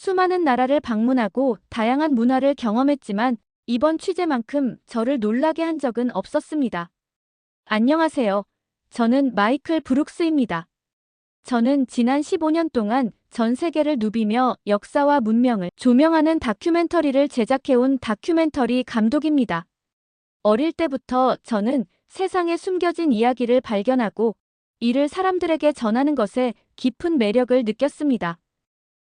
수많은 나라를 방문하고 다양한 문화를 경험했지만 이번 취재만큼 저를 놀라게 한 적은 없었습니다. 안녕하세요. 저는 마이클 브룩스입니다. 저는 지난 15년 동안 전 세계를 누비며 역사와 문명을 조명하는 다큐멘터리를 제작해온 다큐멘터리 감독입니다. 어릴 때부터 저는 세상에 숨겨진 이야기를 발견하고 이를 사람들에게 전하는 것에 깊은 매력을 느꼈습니다.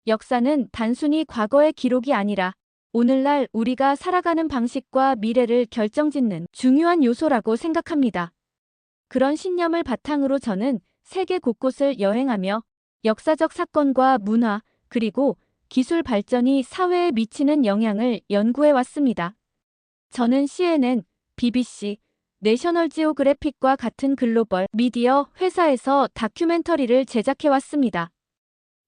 역사는 단순히 과거의 기록이 아니라 오늘날 우리가 살아가는 방식과 미래를 결정짓는 중요한 요소라고 생각합니다. 그런 신념을 바탕으로 저는 세계 곳곳을 여행하며 역사적 사건과 문화, 그리고 기술 발전이 사회에 미치는 영향을 연구해 왔습니다. 저는 CNN, BBC, 내셔널 지오그래픽과 같은 글로벌 미디어 회사에서 다큐멘터리를 제작해 왔습니다.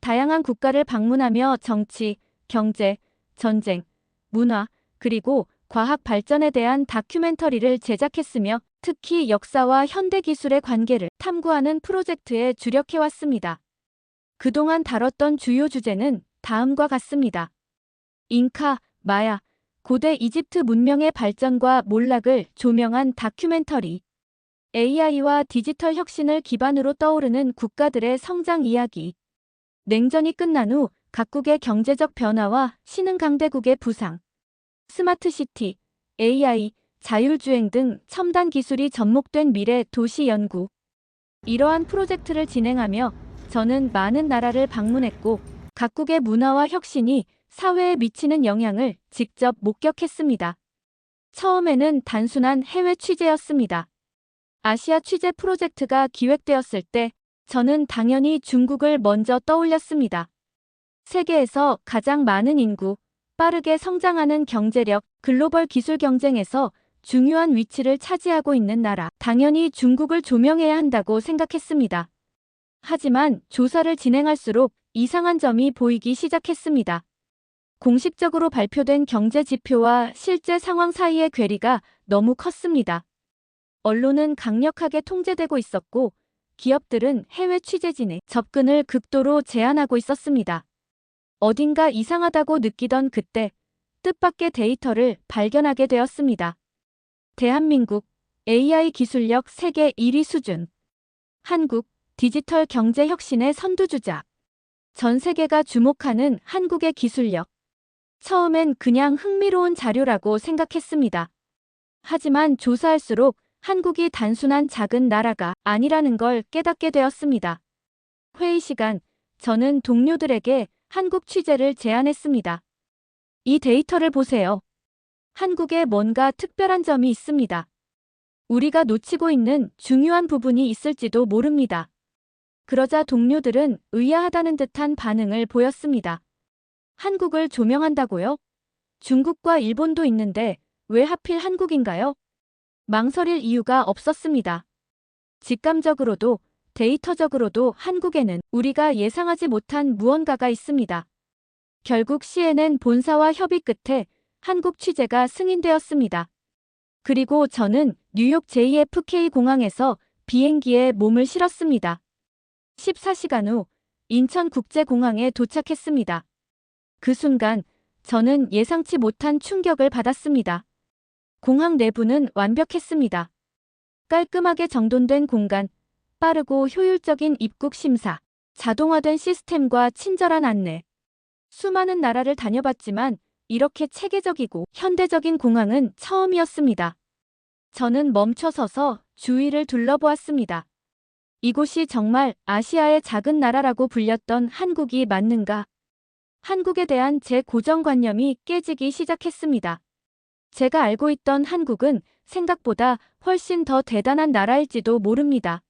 다양한 국가를 방문하며 정치, 경제, 전쟁, 문화, 그리고 과학 발전에 대한 다큐멘터리를 제작했으며 특히 역사와 현대 기술의 관계를 탐구하는 프로젝트에 주력해왔습니다. 그동안 다뤘던 주요 주제는 다음과 같습니다. 잉카, 마야, 고대 이집트 문명의 발전과 몰락을 조명한 다큐멘터리. AI와 디지털 혁신을 기반으로 떠오르는 국가들의 성장 이야기. 냉전이 끝난 후 각국의 경제적 변화와 신흥 강대국의 부상. 스마트 시티, AI, 자율주행 등 첨단 기술이 접목된 미래 도시 연구. 이러한 프로젝트를 진행하며 저는 많은 나라를 방문했고 각국의 문화와 혁신이 사회에 미치는 영향을 직접 목격했습니다. 처음에는 단순한 해외 취재였습니다. 아시아 취재 프로젝트가 기획되었을 때 저는 당연히 중국을 먼저 떠올렸습니다. 세계에서 가장 많은 인구, 빠르게 성장하는 경제력, 글로벌 기술 경쟁에서 중요한 위치를 차지하고 있는 나라, 당연히 중국을 조명해야 한다고 생각했습니다. 하지만 조사를 진행할수록 이상한 점이 보이기 시작했습니다. 공식적으로 발표된 경제 지표와 실제 상황 사이의 괴리가 너무 컸습니다. 언론은 강력하게 통제되고 있었고 기업들은 해외 취재진의 접근을 극도로 제한하고 있었습니다. 어딘가 이상하다고 느끼던 그때 뜻밖의 데이터를 발견하게 되었습니다. 대한민국 AI 기술력 세계 1위 수준. 한국 디지털 경제 혁신의 선두주자. 전 세계가 주목하는 한국의 기술력. 처음엔 그냥 흥미로운 자료라고 생각했습니다. 하지만 조사할수록 한국이 단순한 작은 나라가 아니라는 걸 깨닫게 되었습니다. 회의 시간, 저는 동료들에게 한국 취재를 제안했습니다. 이 데이터를 보세요. 한국에 뭔가 특별한 점이 있습니다. 우리가 놓치고 있는 중요한 부분이 있을지도 모릅니다. 그러자 동료들은 의아하다는 듯한 반응을 보였습니다. 한국을 조명한다고요? 중국과 일본도 있는데 왜 하필 한국인가요? 망설일 이유가 없었습니다. 직감적으로도 데이터적으로도 한국에는 우리가 예상하지 못한 무언가가 있습니다. 결국 CNN 본사와 협의 끝에 한국 취재가 승인되었습니다. 그리고 저는 뉴욕 JFK 공항에서 비행기에 몸을 실었습니다. 14시간 후 인천국제공항에 도착했습니다. 그 순간 저는 예상치 못한 충격을 받았습니다. 공항 내부는 완벽했습니다. 깔끔하게 정돈된 공간, 빠르고 효율적인 입국 심사, 자동화된 시스템과 친절한 안내. 수많은 나라를 다녀봤지만 이렇게 체계적이고 현대적인 공항은 처음이었습니다. 저는 멈춰서서 주위를 둘러보았습니다. 이곳이 정말 아시아의 작은 나라라고 불렸던 한국이 맞는가? 한국에 대한 제 고정관념이 깨지기 시작했습니다. 제가 알고 있던 한국은 생각보다 훨씬 더 대단한 나라일지도 모릅니다.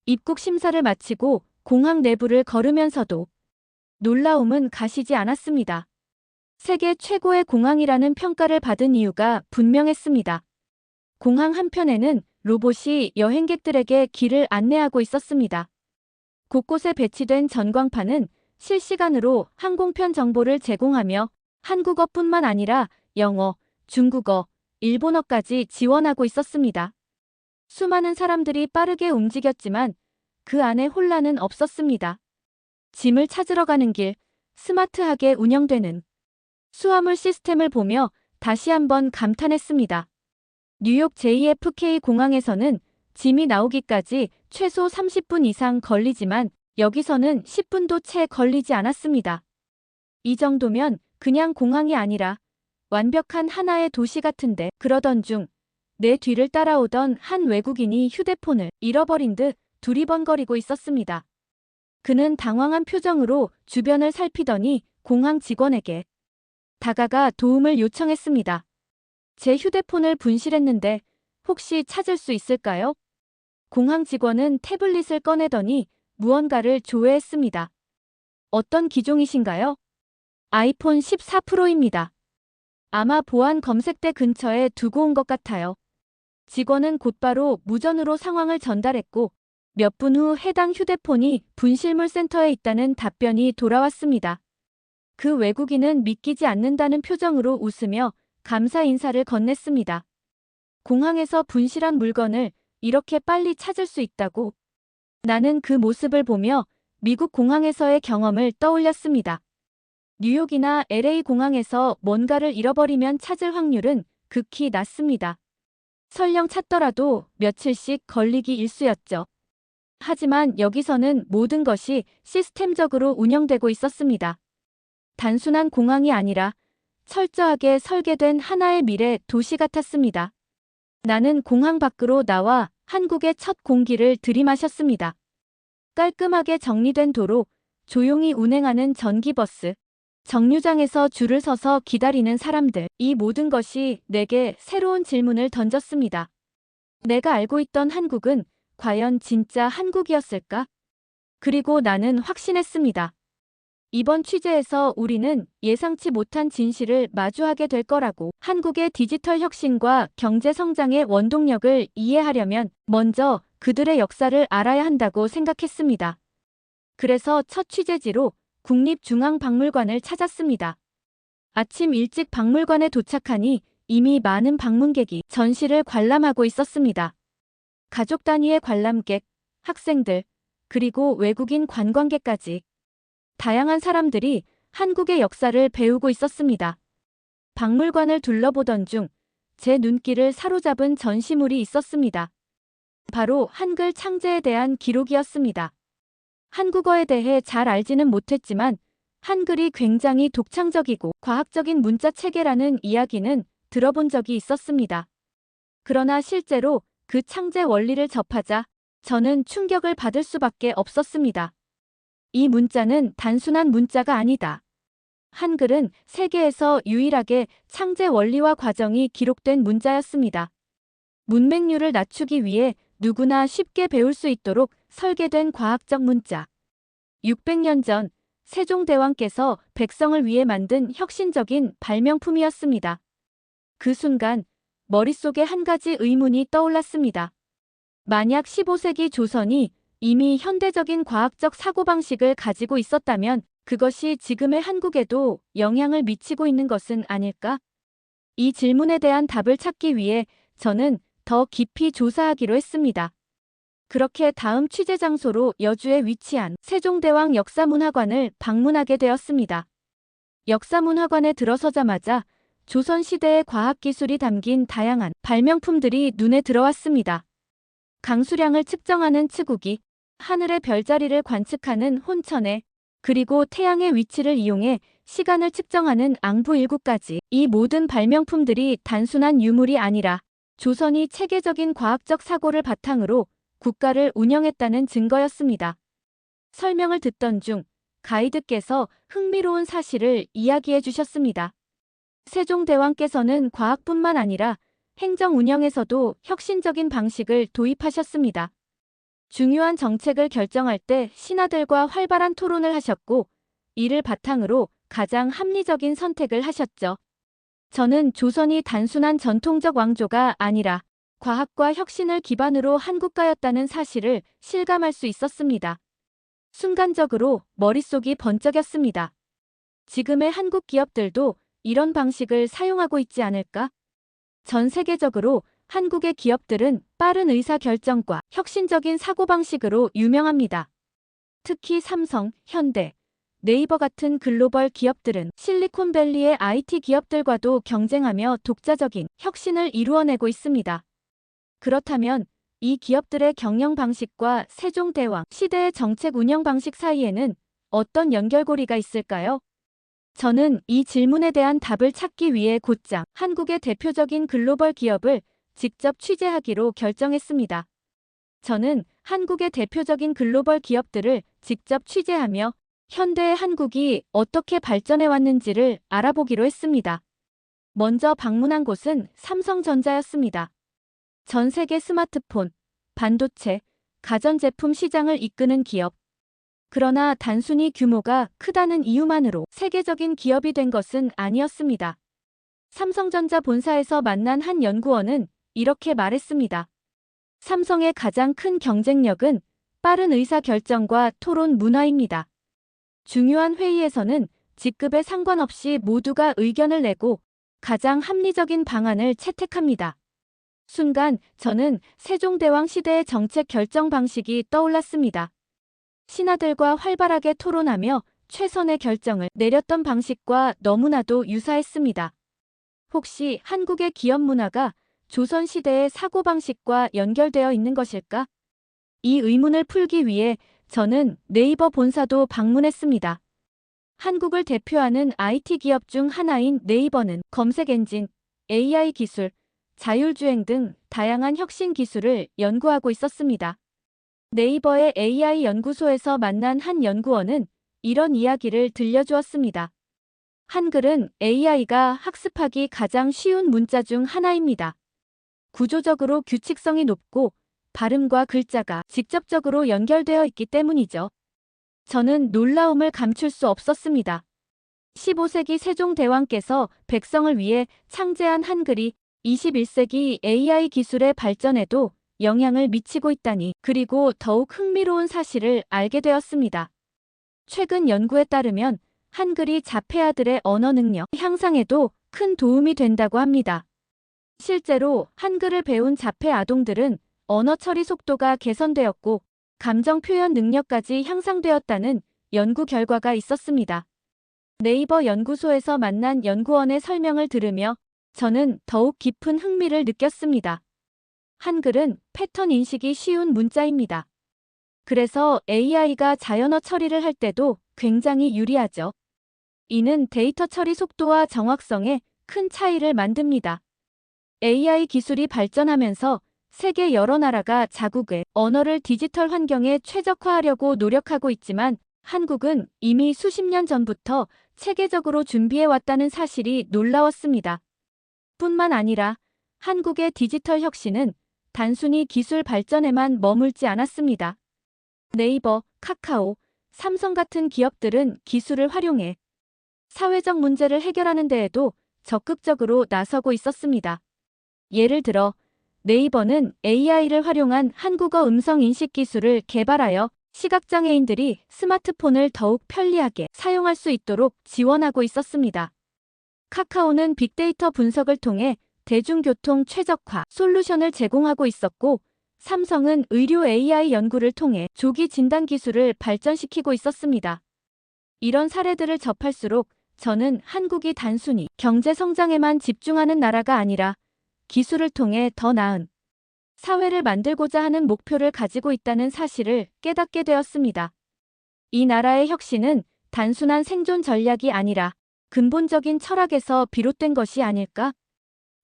입국 심사를 마치고 공항 내부를 걸으면서도 놀라움은 가시지 않았습니다. 세계 최고의 공항이라는 평가를 받은 이유가 분명했습니다. 공항 한편에는 로봇이 여행객들에게 길을 안내하고 있었습니다. 곳곳에 배치된 전광판은 실시간으로 항공편 정보를 제공하며 한국어뿐만 아니라 영어, 중국어, 일본어까지 지원하고 있었습니다. 수많은 사람들이 빠르게 움직였지만 그 안에 혼란은 없었습니다. 짐을 찾으러 가는 길, 스마트하게 운영되는 수화물 시스템을 보며 다시 한번 감탄했습니다. 뉴욕 JFK 공항에서는 짐이 나오기까지 최소 30분 이상 걸리지만 여기서는 10분도 채 걸리지 않았습니다. 이 정도면 그냥 공항이 아니라 완벽한 하나의 도시 같은데. 그러던 중 내 뒤를 따라오던 한 외국인이 휴대폰을 잃어버린 듯 두리번거리고 있었습니다. 그는 당황한 표정으로 주변을 살피더니 공항 직원에게 다가가 도움을 요청했습니다. 제 휴대폰을 분실했는데 혹시 찾을 수 있을까요? 공항 직원은 태블릿을 꺼내더니 무언가를 조회했습니다. 어떤 기종이신가요? 아이폰 14 프로입니다. 아마 보안 검색대 근처에 두고 온 것 같아요. 직원은 곧바로 무전으로 상황을 전달했고 몇 분 후 해당 휴대폰이 분실물 센터에 있다는 답변이 돌아왔습니다. 그 외국인은 믿기지 않는다는 표정으로 웃으며 감사 인사를 건넸습니다. 공항에서 분실한 물건을 이렇게 빨리 찾을 수 있다고. 나는 그 모습을 보며 미국 공항에서의 경험을 떠올렸습니다. 뉴욕이나 LA 공항에서 뭔가를 잃어버리면 찾을 확률은 극히 낮습니다. 설령 찾더라도 며칠씩 걸리기 일쑤였죠. 하지만 여기서는 모든 것이 시스템적으로 운영되고 있었습니다. 단순한 공항이 아니라 철저하게 설계된 하나의 미래 도시 같았습니다. 나는 공항 밖으로 나와 한국의 첫 공기를 들이마셨습니다. 깔끔하게 정리된 도로, 조용히 운행하는 전기버스, 정류장에서 줄을 서서 기다리는 사람들, 이 모든 것이 내게 새로운 질문을 던졌습니다. 내가 알고 있던 한국은 과연 진짜 한국이었을까? 그리고 나는 확신했습니다. 이번 취재에서 우리는 예상치 못한 진실을 마주하게 될 거라고. 한국의 디지털 혁신과 경제 성장의 원동력을 이해하려면 먼저 그들의 역사를 알아야 한다고 생각했습니다. 그래서 첫 취재지로 국립중앙박물관을 찾았습니다. 아침 일찍 박물관에 도착하니 이미 많은 방문객이 전시를 관람하고 있었습니다. 가족 단위의 관람객, 학생들, 그리고 외국인 관광객까지 다양한 사람들이 한국의 역사를 배우고 있었습니다. 박물관을 둘러보던 중 제 눈길을 사로잡은 전시물이 있었습니다. 바로 한글 창제에 대한 기록이었습니다. 한국어에 대해 잘 알지는 못했지만 한글이 굉장히 독창적이고 과학적인 문자 체계라는 이야기는 들어본 적이 있었습니다. 그러나 실제로 그 창제 원리를 접하자 저는 충격을 받을 수밖에 없었습니다. 이 문자는 단순한 문자가 아니다. 한글은 세계에서 유일하게 창제 원리와 과정이 기록된 문자였습니다. 문맹률을 낮추기 위해 누구나 쉽게 배울 수 있도록 설계된 과학적 문자. 600년 전 세종대왕께서 백성을 위해 만든 혁신적인 발명품이었습니다. 그 순간 머릿속에 한 가지 의문이 떠올랐습니다. 만약 15세기 조선이 이미 현대적인 과학적 사고방식을 가지고 있었다면 그것이 지금의 한국에도 영향을 미치고 있는 것은 아닐까? 이 질문에 대한 답을 찾기 위해 저는 더 깊이 조사하기로 했습니다. 그렇게 다음 취재 장소로 여주에 위치한 세종대왕 역사문화관을 방문하게 되었습니다. 역사문화관에 들어서자마자 조선시대의 과학기술이 담긴 다양한 발명품들이 눈에 들어왔습니다. 강수량을 측정하는 치국이, 하늘의 별자리를 관측하는 혼천에, 그리고 태양의 위치를 이용해 시간을 측정하는 앙부일구까지. 이 모든 발명품들이 단순한 유물이 아니라 조선이 체계적인 과학적 사고를 바탕으로 국가를 운영했다는 증거였습니다. 설명을 듣던 중 가이드께서 흥미로운 사실을 이야기해 주셨습니다. 세종대왕께서는 과학뿐만 아니라 행정 운영에서도 혁신적인 방식을 도입하셨습니다. 중요한 정책을 결정할 때 신하들과 활발한 토론을 하셨고, 이를 바탕으로 가장 합리적인 선택을 하셨죠. 저는 조선이 단순한 전통적 왕조가 아니라 과학과 혁신을 기반으로 한 국가였다는 사실을 실감할 수 있었습니다. 순간적으로 머릿속이 번쩍였습니다. 지금의 한국 기업들도 이런 방식을 사용하고 있지 않을까? 전 세계적으로 한국의 기업들은 빠른 의사결정과 혁신적인 사고방식으로 유명합니다. 특히 삼성, 현대, 네이버 같은 글로벌 기업들은 실리콘밸리의 IT 기업들과도 경쟁하며 독자적인 혁신을 이루어내고 있습니다. 그렇다면 이 기업들의 경영 방식과 세종대왕 시대의 정책 운영 방식 사이에는 어떤 연결고리가 있을까요? 저는 이 질문에 대한 답을 찾기 위해 곧장 한국의 대표적인 글로벌 기업을 직접 취재하기로 결정했습니다. 저는 한국의 대표적인 글로벌 기업들을 직접 취재하며 현대의 한국이 어떻게 발전해 왔는지를 알아보기로 했습니다. 먼저 방문한 곳은 삼성전자였습니다. 전 세계 스마트폰, 반도체, 가전제품 시장을 이끄는 기업. 그러나 단순히 규모가 크다는 이유만으로 세계적인 기업이 된 것은 아니었습니다. 삼성전자 본사에서 만난 한 연구원은 이렇게 말했습니다. 삼성의 가장 큰 경쟁력은 빠른 의사결정과 토론 문화입니다. 중요한 회의에서는 직급에 상관없이 모두가 의견을 내고 가장 합리적인 방안을 채택합니다. 순간 저는 세종대왕 시대의 정책 결정 방식이 떠올랐습니다. 신하들과 활발하게 토론하며 최선의 결정을 내렸던 방식과 너무나도 유사했습니다. 혹시 한국의 기업 문화가 조선시대의 사고방식과 연결되어 있는 것일까? 이 의문을 풀기 위해 저는 네이버 본사도 방문했습니다. 한국을 대표하는 IT 기업 중 하나인 네이버는 검색 엔진, AI 기술, 자율주행 등 다양한 혁신 기술을 연구하고 있었습니다. 네이버의 AI 연구소에서 만난 한 연구원은 이런 이야기를 들려주었습니다. 한글은 AI가 학습하기 가장 쉬운 문자 중 하나입니다. 구조적으로 규칙성이 높고 발음과 글자가 직접적으로 연결되어 있기 때문이죠. 저는 놀라움을 감출 수 없었습니다. 15세기 세종대왕께서 백성을 위해 창제한 한글이 21세기 AI 기술의 발전에도 영향을 미치고 있다니, 그리고 더욱 흥미로운 사실을 알게 되었습니다. 최근 연구에 따르면 한글이 자폐아들의 언어 능력 향상에도 큰 도움이 된다고 합니다. 실제로 한글을 배운 자폐 아동들은 언어 처리 속도가 개선되었고 감정 표현 능력까지 향상되었다는 연구 결과가 있었습니다. 네이버 연구소에서 만난 연구원의 설명을 들으며 저는 더욱 깊은 흥미를 느꼈습니다. 한글은 패턴 인식이 쉬운 문자입니다. 그래서 AI가 자연어 처리를 할 때도 굉장히 유리하죠. 이는 데이터 처리 속도와 정확성에 큰 차이를 만듭니다. AI 기술이 발전하면서 세계 여러 나라가 자국의 언어를 디지털 환경에 최적화하려고 노력하고 있지만 한국은 이미 수십 년 전부터 체계적으로 준비해왔다는 사실이 놀라웠습니다. 뿐만 아니라 한국의 디지털 혁신은 단순히 기술 발전에만 머물지 않았습니다. 네이버, 카카오, 삼성 같은 기업들은 기술을 활용해 사회적 문제를 해결하는 데에도 적극적으로 나서고 있었습니다. 예를 들어 네이버는 AI를 활용한 한국어 음성 인식 기술을 개발하여 시각장애인들이 스마트폰을 더욱 편리하게 사용할 수 있도록 지원하고 있었습니다. 카카오는 빅데이터 분석을 통해 대중교통 최적화 솔루션을 제공하고 있었고, 삼성은 의료 AI 연구를 통해 조기 진단 기술을 발전시키고 있었습니다. 이런 사례들을 접할수록 저는 한국이 단순히 경제 성장에만 집중하는 나라가 아니라 기술을 통해 더 나은 사회를 만들고자 하는 목표를 가지고 있다는 사실을 깨닫게 되었습니다. 이 나라의 혁신은 단순한 생존 전략이 아니라 근본적인 철학에서 비롯된 것이 아닐까?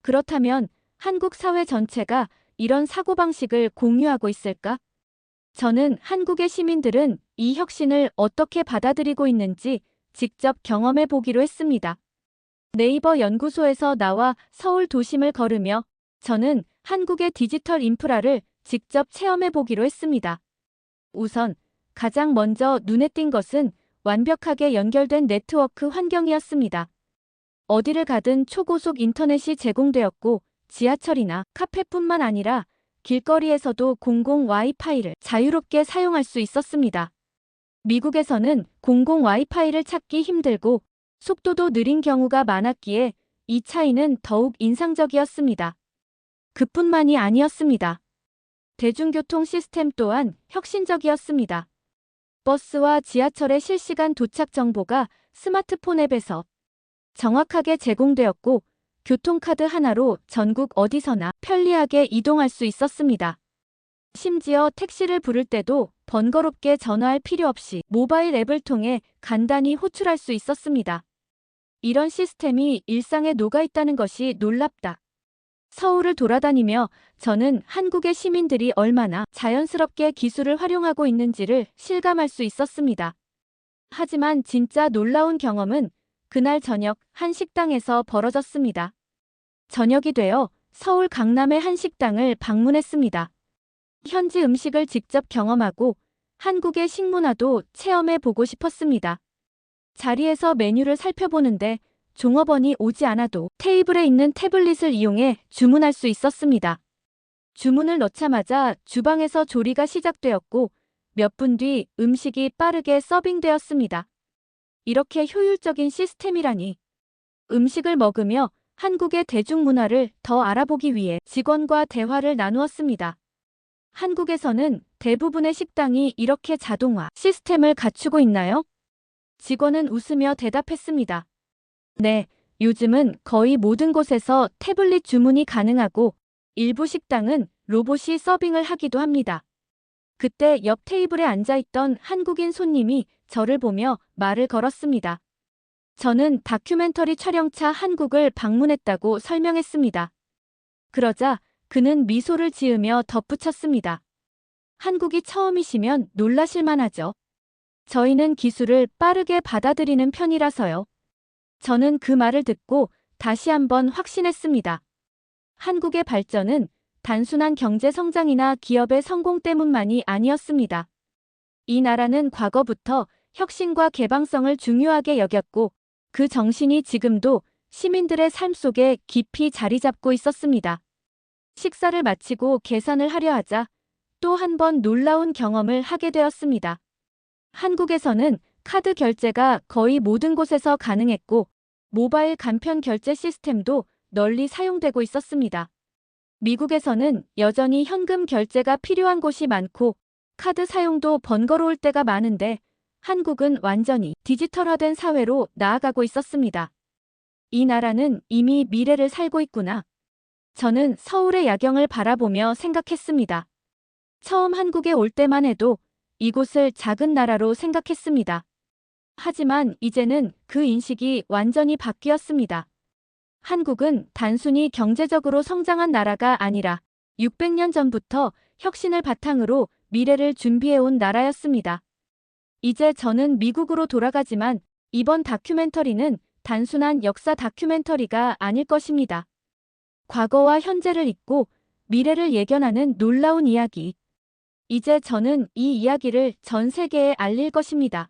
그렇다면 한국 사회 전체가 이런 사고방식을 공유하고 있을까? 저는 한국의 시민들은 이 혁신을 어떻게 받아들이고 있는지 직접 경험해 보기로 했습니다. 네이버 연구소에서 나와 서울 도심을 걸으며 저는 한국의 디지털 인프라를 직접 체험해 보기로 했습니다. 우선 가장 먼저 눈에 띈 것은 완벽하게 연결된 네트워크 환경이었습니다. 어디를 가든 초고속 인터넷이 제공되었고 지하철이나 카페뿐만 아니라 길거리에서도 공공 와이파이를 자유롭게 사용할 수 있었습니다. 미국에서는 공공 와이파이를 찾기 힘들고 속도도 느린 경우가 많았기에 이 차이는 더욱 인상적이었습니다. 그뿐만이 아니었습니다. 대중교통 시스템 또한 혁신적이었습니다. 버스와 지하철의 실시간 도착 정보가 스마트폰 앱에서 정확하게 제공되었고, 교통카드 하나로 전국 어디서나 편리하게 이동할 수 있었습니다. 심지어 택시를 부를 때도 번거롭게 전화할 필요 없이 모바일 앱을 통해 간단히 호출할 수 있었습니다. 이런 시스템이 일상에 녹아 있다는 것이 놀랍다. 서울을 돌아다니며 저는 한국의 시민들이 얼마나 자연스럽게 기술을 활용하고 있는지를 실감할 수 있었습니다. 하지만 진짜 놀라운 경험은 그날 저녁 한 식당에서 벌어졌습니다. 저녁이 되어 서울 강남의 한 식당을 방문했습니다. 현지 음식을 직접 경험하고 한국의 식문화도 체험해 보고 싶었습니다. 자리에서 메뉴를 살펴보는데 종업원이 오지 않아도 테이블에 있는 태블릿을 이용해 주문할 수 있었습니다. 주문을 넣자마자 주방에서 조리가 시작되었고 몇 분 뒤 음식이 빠르게 서빙되었습니다. 이렇게 효율적인 시스템이라니. 음식을 먹으며 한국의 대중문화를 더 알아보기 위해 직원과 대화를 나누었습니다. 한국에서는 대부분의 식당이 이렇게 자동화 시스템을 갖추고 있나요? 직원은 웃으며 대답했습니다. 네, 요즘은 거의 모든 곳에서 태블릿 주문이 가능하고 일부 식당은 로봇이 서빙을 하기도 합니다. 그때 옆 테이블에 앉아있던 한국인 손님이 저를 보며 말을 걸었습니다. 저는 다큐멘터리 촬영차 한국을 방문했다고 설명했습니다. 그러자 그는 미소를 지으며 덧붙였습니다. 한국이 처음이시면 놀라실 만하죠. 저희는 기술을 빠르게 받아들이는 편이라서요. 저는 그 말을 듣고 다시 한번 확신했습니다. 한국의 발전은 단순한 경제 성장이나 기업의 성공 때문만이 아니었습니다. 이 나라는 과거부터 혁신과 개방성을 중요하게 여겼고 그 정신이 지금도 시민들의 삶 속에 깊이 자리 잡고 있었습니다. 식사를 마치고 계산을 하려 하자 또 한 번 놀라운 경험을 하게 되었습니다. 한국에서는 카드 결제가 거의 모든 곳에서 가능했고 모바일 간편 결제 시스템도 널리 사용되고 있었습니다. 미국에서는 여전히 현금 결제가 필요한 곳이 많고 카드 사용도 번거로울 때가 많은데 한국은 완전히 디지털화된 사회로 나아가고 있었습니다. 이 나라는 이미 미래를 살고 있구나. 저는 서울의 야경을 바라보며 생각했습니다. 처음 한국에 올 때만 해도 이곳을 작은 나라로 생각했습니다. 하지만 이제는 그 인식이 완전히 바뀌었습니다. 한국은 단순히 경제적으로 성장한 나라가 아니라 600년 전부터 혁신을 바탕으로 미래를 준비해온 나라였습니다. 이제 저는 미국으로 돌아가지만 이번 다큐멘터리는 단순한 역사 다큐멘터리가 아닐 것입니다. 과거와 현재를 잇고 미래를 예견하는 놀라운 이야기. 이제 저는 이 이야기를 전 세계에 알릴 것입니다.